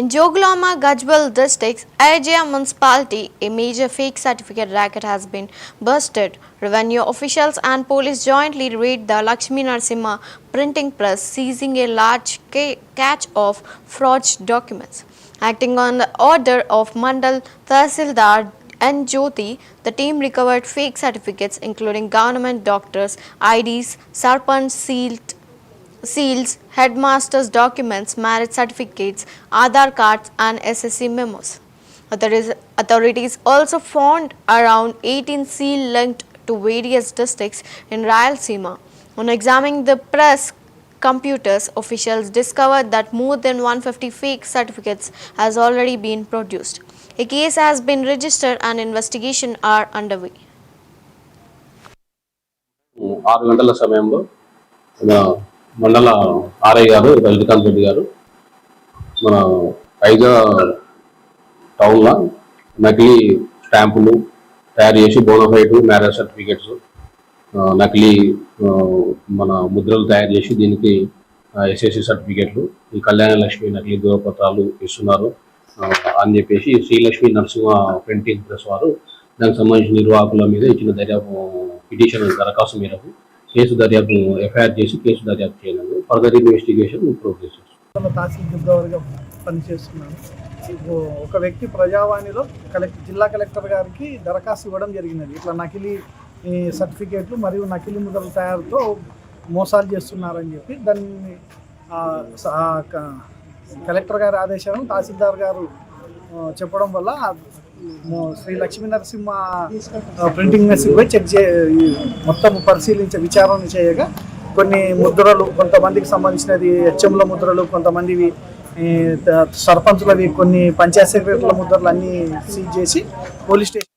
In Joglama, Gajbal districts, Ayodhya municipality, a major fake certificate racket has been busted. Revenue officials and police jointly raid the Lakshmi Narasimha printing press, seizing a large catch of forged documents. Acting on the order of Mandal Tahsildar and Jyoti, the team recovered fake certificates including government doctors' IDs, Sarpanch seals, headmasters' documents, marriage certificates, Aadhaar cards and SSC memos. Authorities also found around 18 seals linked to various districts in Rayalaseema. On examining the press computers, officials discovered that more than 150 fake certificates has already been produced. A case has been registered and investigation are underway. 6 గంటల సమయంలో మండల RI గారు రజనీకాంత్ రెడ్డి గారు మన పైగా టౌన్లో నకిలీ స్టాంపులు తయారు చేసి బోనఫైడ్ మ్యారేజ్ సర్టిఫికేట్స్ నకిలీ మన ముద్రలు తయారు చేసి దీనికి ఎస్ఎస్సి సర్టిఫికేట్లు ఈ కళ్యాణ లక్ష్మి నకిలీ ధృవపత్రాలు ఇస్తున్నారు అని చెప్పేసి శ్రీలక్ష్మి నరసింహ ప్రింటింగ్ ప్రెస్ వారు దానికి సంబంధించిన నిర్వాహకుల మీద ఇచ్చిన దర్యాప్తు పిటిషన్ దరఖాస్తు మేరకు కేసు దర్యాప్తు ఎఫ్ఐఆర్ చేసి కేసు దర్యాప్తు చేయలేదు. ఫర్దర్ ఇన్వెస్టిగేషన్ ప్రోగ్రెస్ చేస్తున్నాం. తహసీల్దార్గా పనిచేస్తున్నాను. ఒక వ్యక్తి ప్రజావాణిలో జిల్లా కలెక్టర్ గారికి దరఖాస్తు ఇవ్వడం జరిగినది. ఇట్లా నకిలీ సర్టిఫికేట్లు మరియు నకిలీ ముద్రల తయారుతో మోసాలు చేస్తున్నారని చెప్పి దాన్ని కలెక్టర్ గారి ఆదేశాలను తహసీల్దార్ గారు చెప్పడం వల్ల శ్రీ లక్ష్మీ నరసింహ ప్రింటింగ్ మెస్కి పోయి మొత్తం విచారణ చేయగా కొన్ని ముద్రలు కొంతమందికి సంబంధించినది హెచ్ఎంల ముద్రలు, కొంతమందివి సర్పంచులవి, కొన్ని పంచాయత్ సెక్రటరీల ముద్రలు అన్నీ సీజ్ చేసి పోలీస్ స్టేషన్